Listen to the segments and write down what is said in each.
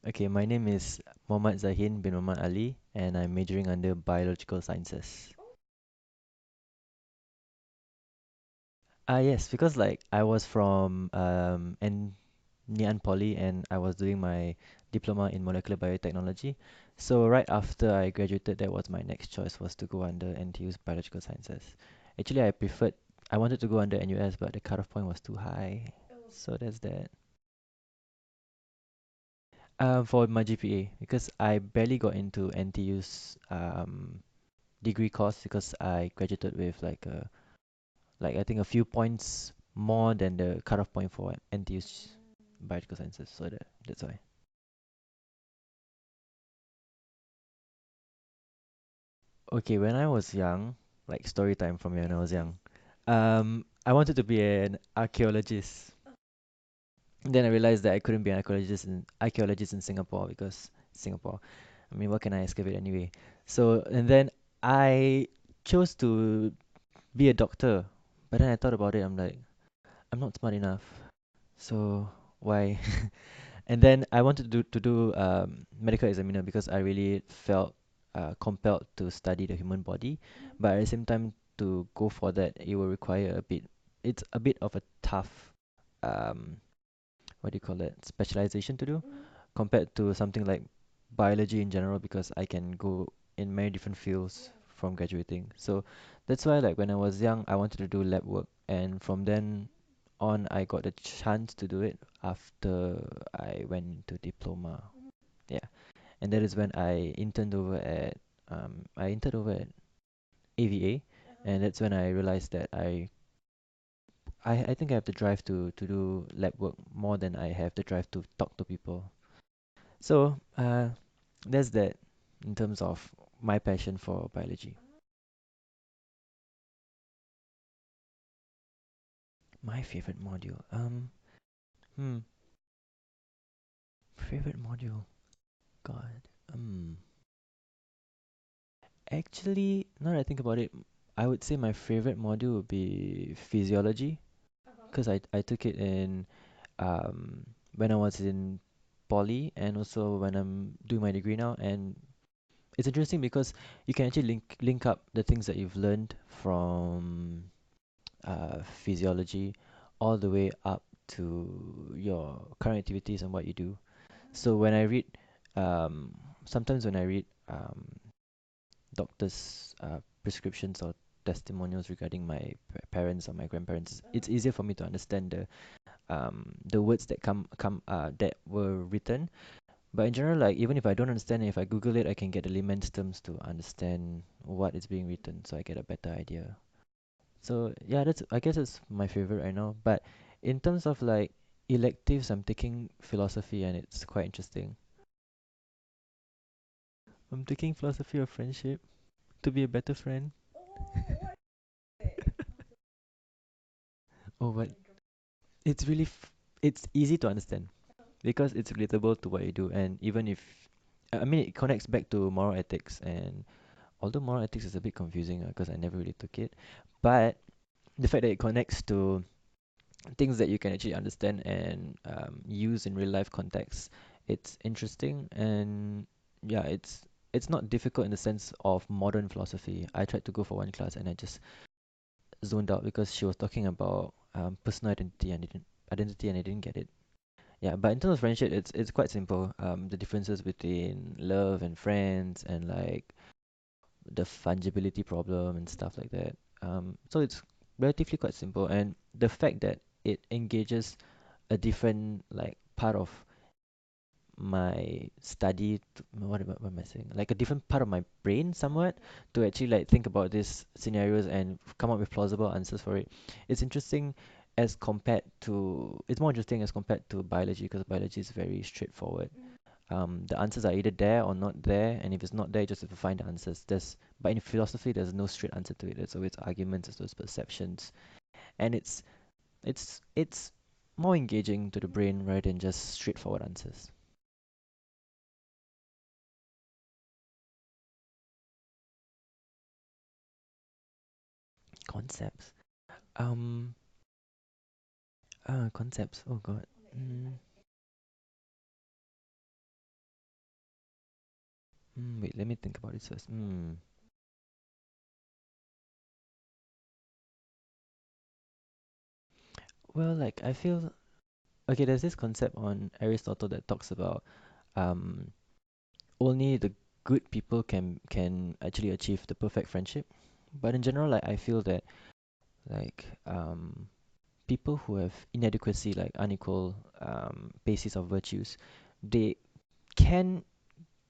Okay, my name is Muhammad Zahin bin Muhammad Ali, and I'm majoring under biological sciences. Yes, because like I was from Ngee Poly and I was doing my diploma in molecular biotechnology. So right after I graduated, that was my next choice was to go under NTU's biological sciences. Actually, I wanted to go under NUS, but the cutoff point was too high. So that's that. For my GPA, because I barely got into NTU's degree course because I graduated with like I think a few points more than the cutoff point for NTU's biological sciences. So that's why. Okay, when I was young, like story time from when I was young, I wanted to be an archaeologist. Then I realized that I couldn't be an archaeologist in Singapore because Singapore. I mean, what can I excavate anyway? So and then I chose to be a doctor, but then I thought about it. I'm like, I'm not smart enough. So why? And then I wanted to do medical examiner because I really felt compelled to study the human body, but at the same time to go for that it will require a bit. It's a bit of a tough um what do you call it specialization to do compared to something like biology in general because I can go in many different fields from graduating. So that's why like when I was young I wanted to do lab work and from then on I got the chance to do it after I went into diploma. Yeah. And that is when I interned over at AVA and that's when I realized that I think I have the drive to do lab work more than I have the drive to talk to people. So that's that in terms of my passion for biology. My favorite module. Hmm, favorite module. God. Actually, now that I think about it, I would say my favorite module would be physiology because I took it in um when I was in poly and also when I'm doing my degree now and it's interesting because you can actually link up the things that you've learned from physiology all the way up to your current activities and what you do. So when I read, um, sometimes when I read doctors' prescriptions or testimonials regarding my parents or my grandparents, it's easier for me to understand the words that come that were written. But in general, like even if I don't understand it, if I Google it, I can get the layman's terms to understand what is being written, so I get a better idea. So yeah, that's I guess it's my favorite right now. But in terms of like electives, I'm taking philosophy and it's quite interesting. I'm taking philosophy of friendship to be a better friend. Oh, but it's really it's easy to understand because it's relatable to what you do, and even if I mean it connects back to moral ethics, and although moral ethics is a bit confusing because I never really took it, but the fact that it connects to things that you can actually understand and use in real life context. It's interesting and yeah, it's not difficult in the sense of modern philosophy. I tried to go for one class and I just zoned out because she was talking about personal identity and I didn't get it. Yeah, but in terms of friendship, it's quite simple. The differences between love and friends and like the fungibility problem and stuff like that. So it's relatively quite simple, and the fact that it engages a different like part of my study what am I saying like a different part of my brain somewhat to actually like think about these scenarios and come up with plausible answers for it. It's interesting as compared to it's more interesting as compared to biology because biology is very straightforward. The answers are either there or not there, and if it's not there you just have to find the answers. But in philosophy there's no straight answer to it. There's always arguments, there's those perceptions, and it's more engaging to the brain rather than just straightforward answers. Concepts. Um, concepts. Oh God. Mm, Wait, let me think about it first. Well, like I feel okay. There's this concept on Aristotle that talks about um only the good people can actually achieve the perfect friendship. But in general, like I feel that like people who have inadequacy, like unequal basis of virtues, they can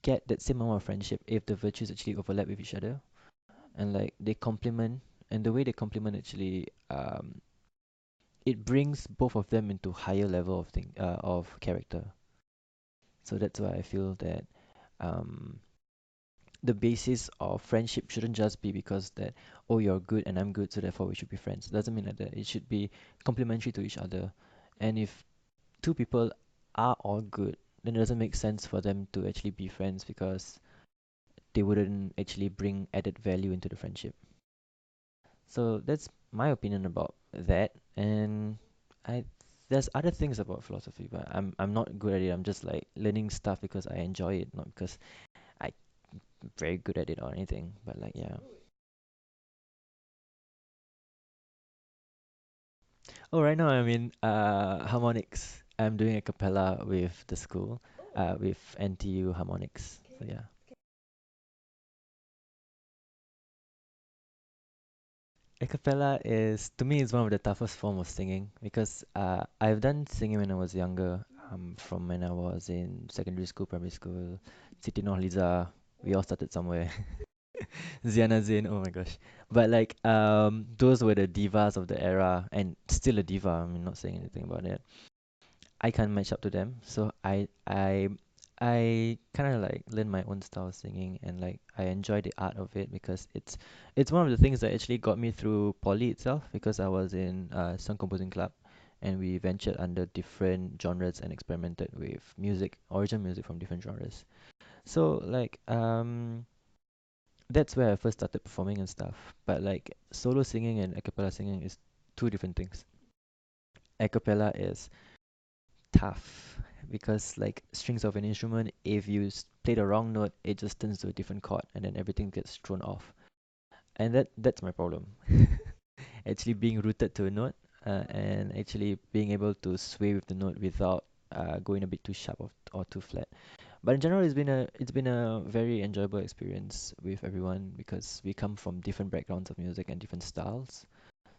get that same amount of friendship if the virtues actually overlap with each other and like they complement, and the way they complement actually it brings both of them into higher level of thing of character. So that's why I feel that um the basis of friendship shouldn't just be because that, oh, you're good and I'm good, so therefore we should be friends. Doesn't mean like that. It should be complementary to each other. And if two people are all good, then it doesn't make sense for them to actually be friends because they wouldn't actually bring added value into the friendship. So that's my opinion about that. And I there's other things about philosophy, but I'm not good at it. I'm just like learning stuff because I enjoy it, not because I'm very good at it or anything. But like yeah. Oh, right now I'm in harmonics. I'm doing a cappella with the school, with NTU harmonics. So yeah. A cappella is to me is one of the toughest form of singing because I've done singing when I was younger, from when I was in secondary school, primary school, Siti Nurhaliza. We all started somewhere. Ziana Zain, oh my gosh. But like those were the divas of the era and still a diva, I'm not saying anything about it. I can't match up to them. So I kind of like learn my own style of singing and like I enjoy the art of it because it's one of the things that actually got me through poly itself because I was in song composing club and we ventured under different genres and experimented with music, original music from different genres. So like that's where I first started performing and stuff. But like solo singing and a cappella singing is two different things. A cappella is tough because like strings of an instrument, if you play the wrong note, it just turns to a different chord and then everything gets thrown off. And that's my problem. Actually being rooted to a note and actually being able to sway with the note without going a bit too sharp or too flat. But in general, it's been a very enjoyable experience with everyone because we come from different backgrounds of music and different styles.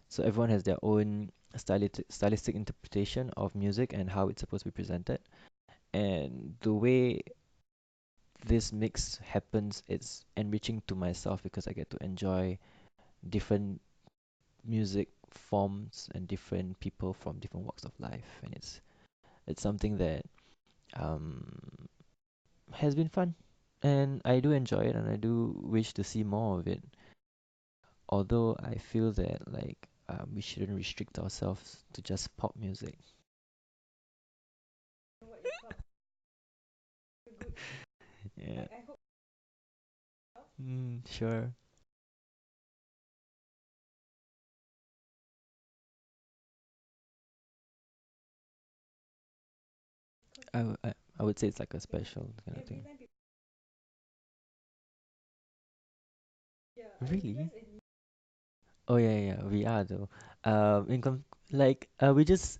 So everyone has their own stylistic interpretation of music and how it's supposed to be presented. And the way this mix happens, it's enriching to myself because I get to enjoy different music forms and different people from different walks of life, and it's something that um, has been fun, and I do enjoy it, and I do wish to see more of it. Although I feel that like we shouldn't restrict ourselves to just pop music. Yeah. Sure. I would say it's like a special kind of thing. Really? Oh yeah, yeah, we are though. Like we just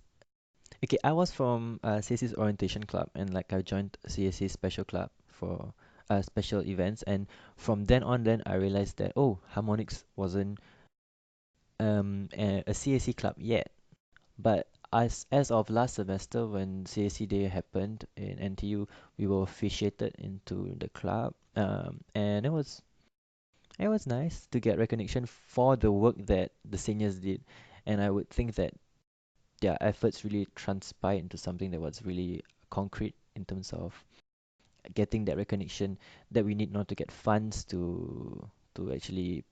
okay. I was from CAC's orientation club, and like I joined CAC's special club for special events, and from then on, then I realized that oh, harmonics wasn't a CAC club yet, but as of last semester when CAC Day happened in NTU, we were officiated into the club, and it was nice to get recognition for the work that the seniors did, and I would think that their efforts really transpired into something that was really concrete in terms of getting that recognition that we need now to get funds to actually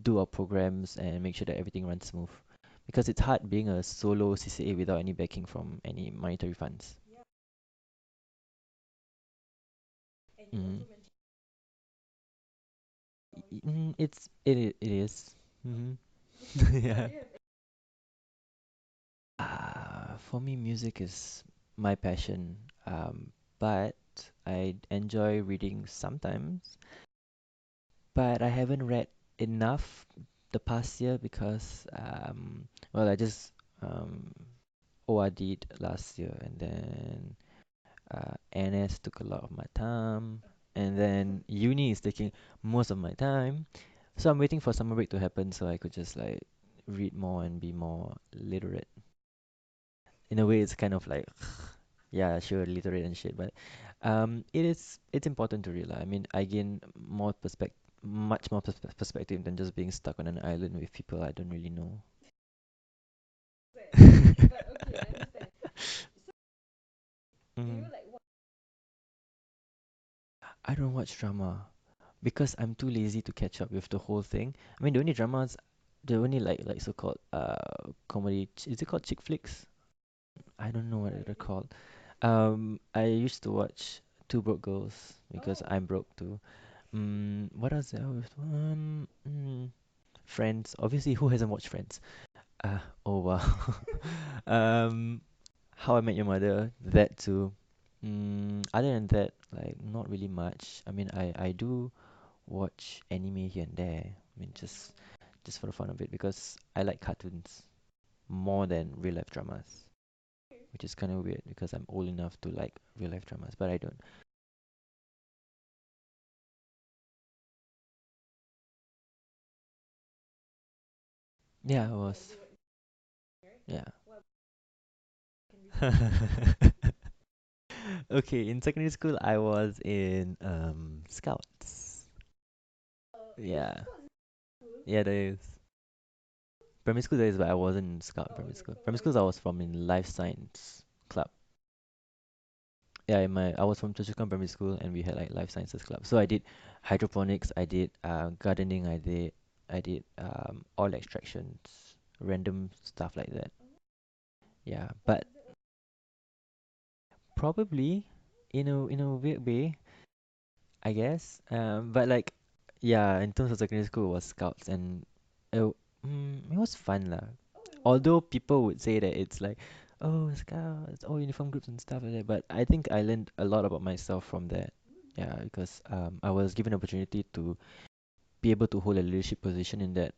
do our programs and make sure that everything runs smooth. Because it's hard being a solo CCA without any backing from any monetary funds. Mm. It is. Hmm. Yeah. For me, music is my passion. But I enjoy reading sometimes, but I haven't read enough the past year because well, I just um ORD'd last year, and then NS took a lot of my time, and then uni is taking most of my time. So I'm waiting for summer break to happen so I could just like read more and be more literate. In a way, it's kind of like, yeah, sure, literate and shit, but it's important to read lah. I mean, I gain more much more perspective than just being stuck on an island with people I don't really know. Mhm. I don't watch drama because I'm too lazy to catch up with the whole thing. I mean, the only like so-called comedy, is it called chick flicks? I don't know what they're called. I used to watch Two Broke Girls because I'm broke too. What else? Friends. Obviously, who hasn't watched Friends? Oh wow. Um, How I Met Your Mother. That too. Other than that, like not really much. I mean, I do watch anime here and there. I mean, just for the fun of it because I like cartoons more than real life dramas, which is kind of weird because I'm old enough to like real life dramas, but I don't. Yeah, I was. Yeah. Okay, in secondary school, I was in scouts. Yeah, yeah, there is. Primary school there is, but I wasn't in scout primary school. Primary school, I was from in life science club. Yeah, I was from Choa Primary School, and we had like life sciences club. So I did hydroponics, I did gardening, I did oil extractions, random stuff like that. Yeah, but probably in a weird way, I guess. But like, yeah, in terms of secondary school, it was scouts, and it, it was fun lah. Although people would say that it's like, oh, scouts, oh, uniform groups and stuff like that. But I think I learned a lot about myself from that. Yeah, because I was given opportunity to be able to hold a leadership position in that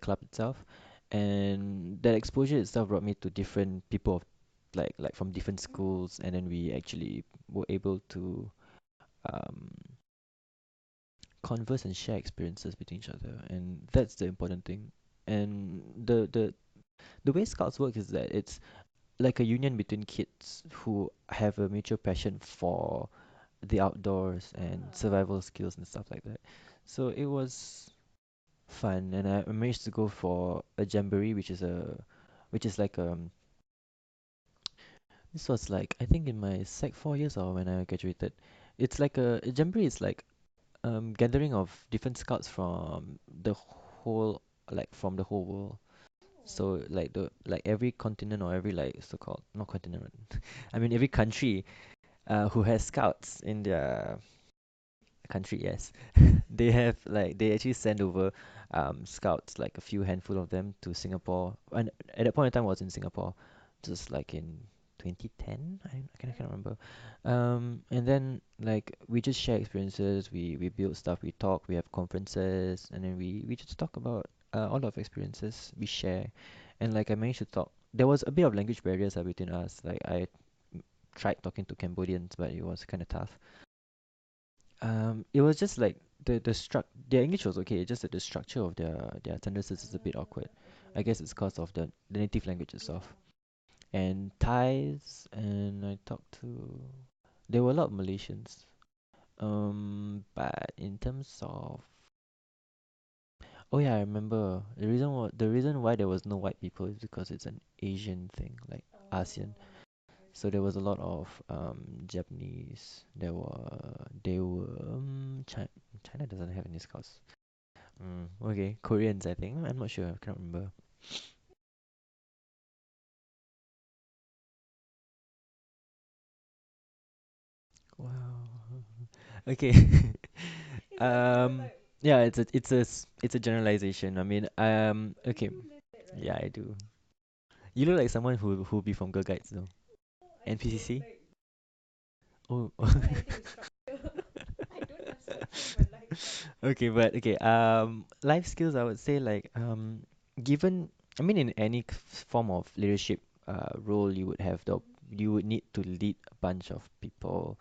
club itself, and that exposure itself brought me to different people of like from different schools, and then we actually were able to um converse and share experiences between each other, and that's the important thing. And the way scouts work is that it's like a union between kids who have a mutual passion for the outdoors and survival skills and stuff like that. So it was fun, and I managed to go for a jamboree, which is like this was like I think in my sec 4 years or when I graduated. It's like a jamboree is like gathering of different scouts from the whole from the whole world. So like every continent or every like so-called not continent, I mean every country who has scouts in their country, yes. They actually send over scouts, like a few handful of them to Singapore. And at that point in time I was in Singapore, just like in 2010. I can't remember. And then like we just share experiences, we build stuff, we talk, we have conferences, and then we just talk about all of experiences we share. And like I managed to talk. There was a bit of language barriers between us. Like I tried talking to Cambodians, but it was kind of tough. It was just like their English was okay, just that the structure of their sentences is a bit awkward. I guess it's because of the native language itself. And Thais, and I talked to there were a lot of Malaysians. But in terms of oh yeah, I remember the reason why there was no white people is because it's an Asian thing, like ASEAN. So there was a lot of Japanese. China doesn't have any scouts. Okay, Koreans, I think. I'm not sure. I can't remember. Wow. Okay. Um, yeah, it's a generalization. I mean, okay. Yeah, I do. You look like someone who be from Girl Guides though. NPCC? Oh. Okay, but okay. Life skills, I would say like given, I mean, in any form of leadership role, you would need to lead a bunch of people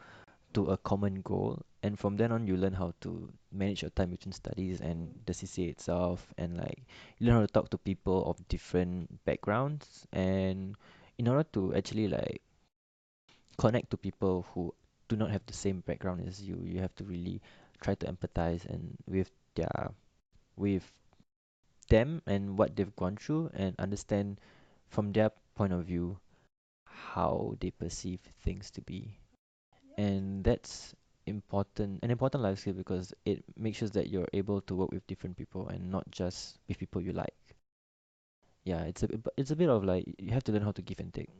to a common goal, and from then on, you learn how to manage your time between studies and the CCA itself, and like you learn how to talk to people of different backgrounds, and in order to actually like connect to people who do not have the same background as you. You have to really try to empathize and with them and what they've gone through and understand from their point of view how they perceive things to be. And that's an important life skill because it makes sure that you're able to work with different people and not just with people you like. Yeah, it's a bit of like you have to learn how to give and take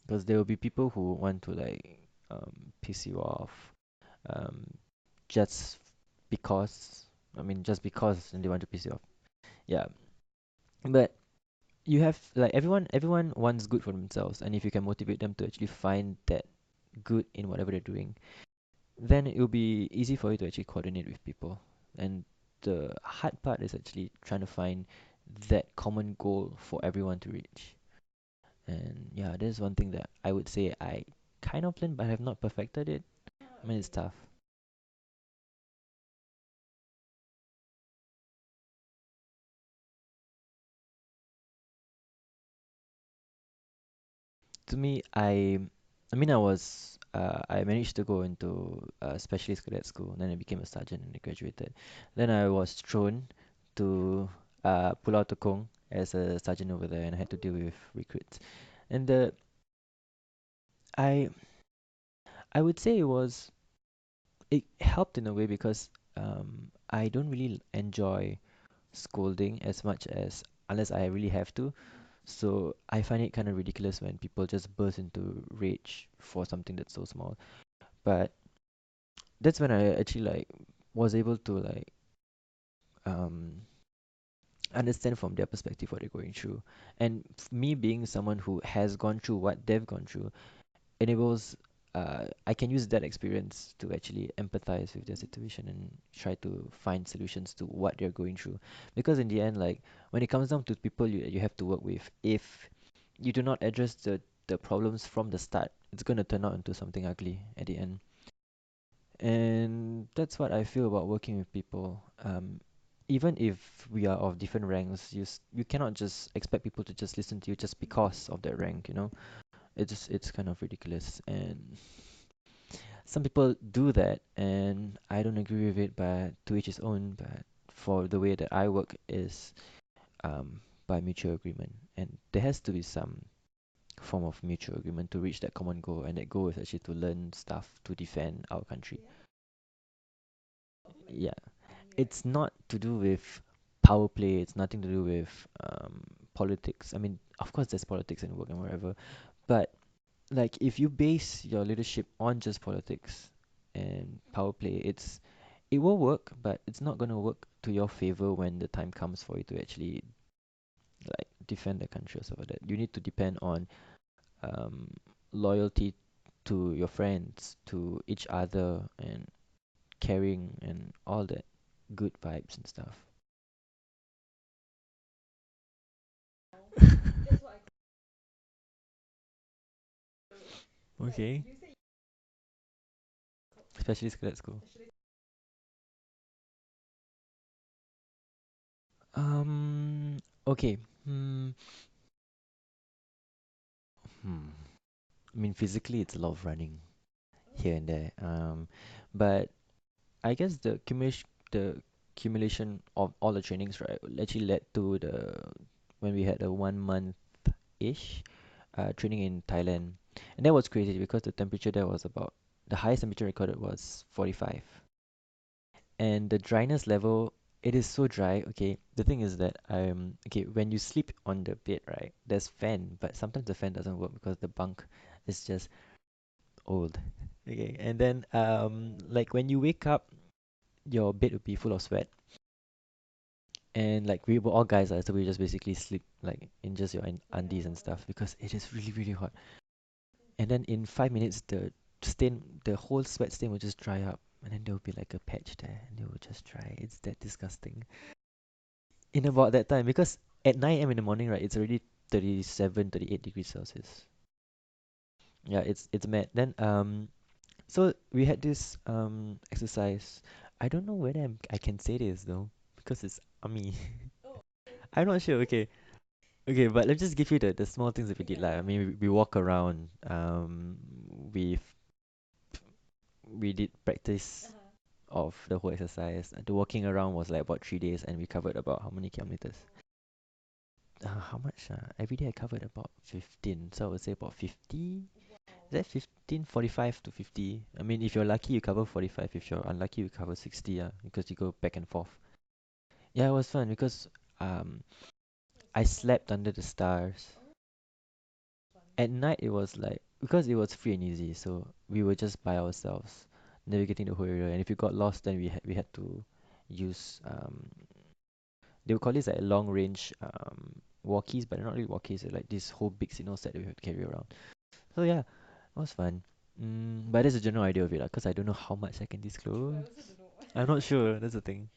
because there will be people who want to like piss you off um, just because. I mean, just because and they want to piss you off. Yeah, but you have like everyone wants good for themselves, and if you can motivate them to actually find that good in whatever they're doing, then it will be easy for you to actually coordinate with people. And the hard part is actually trying to find that common goal for everyone to reach. And yeah, that is one thing that I would say I kind of learned, but have not perfected it. I mean, it's tough. To me, I managed to go into specialist cadet school. Then I became a sergeant and I graduated. Then I was thrown to Pulau Tekong as a sergeant over there, and I had to deal with recruits. And I I would say it helped in a way because I don't really enjoy scolding as much as unless I really have to. So I find it kind of ridiculous when people just burst into rage for something that's so small. But that's when I actually like was able to like um understand from their perspective what they're going through. And me being someone who has gone through what they've gone through enables I can use that experience to actually empathize with their situation and try to find solutions to what they're going through. Because in the end, like when it comes down to people you have to work with, if you do not address the problems from the start, it's gonna turn out into something ugly at the end. And that's what I feel about working with people. Even if we are of different ranks, you cannot just expect people to just listen to you just because of that rank, you know? It's kind of ridiculous. And some people do that, and I don't agree with it, but to each his own. But for the way that I work is by mutual agreement, and there has to be some form of mutual agreement to reach that common goal, and that goal is actually to learn stuff to defend our country. Yeah, it's not to do with power play. It's nothing to do with politics. I mean, of course, there's politics in work and wherever, but like if you base your leadership on just politics and power play, it will work, but it's not gonna work to your favor when the time comes for you to actually like defend the country or stuff like that. You need to depend on um, loyalty to your friends, to each other, and caring and all that good vibes and stuff. Okay. Especially cadet school. Okay. Hmm. I mean, physically, it's a lot of running here and there. But I guess the accumulation of all the trainings, right, actually led to the when we had a 1 month-ish training in Thailand, and that was crazy because the temperature there was about the highest temperature recorded was 45, and the dryness level, it is so dry. Okay, the thing is that okay, when you sleep on the bed, right, there's fan, but sometimes the fan doesn't work because the bunk is just old. Okay, and then like when you wake up, your bed would be full of sweat, and like we were all guys, so we just basically sleep like in just your undies and stuff because it is really really hot. And then in 5 minutes, the stain, the whole sweat stain will just dry up, and then there will be like a patch there, and it will just dry. It's that disgusting. In about that time, because at 9 a.m. in the morning, right, it's already 37, 38 degrees Celsius. Yeah, it's mad. Then so we had this exercise. I don't know whether I can say this though, because it's army. I'm not sure. Okay, okay, but let's just give you the small things that we did. Like, I mean, we walk around. We we did practice of the whole exercise. The walking around was like about 3 days, and we covered about how many kilometers? How much? Every day I covered about 15, so I would say about 50. Is that 15? 45 to 50. I mean, if you're lucky, you cover 45. If you're unlucky, you cover 60. Because you go back and forth. Yeah, it was fun because um, I slept under the stars. At night, it was like because it was free and easy, so we were just by ourselves, navigating the whole area. And if you got lost, then we had to use they would call this like long range walkies, but they're not really walkies. They're like this whole big signal set that we had to carry around. So yeah, it was fun. But that's a general idea of it, because I don't know how much I can disclose. I'm not sure. That's the thing.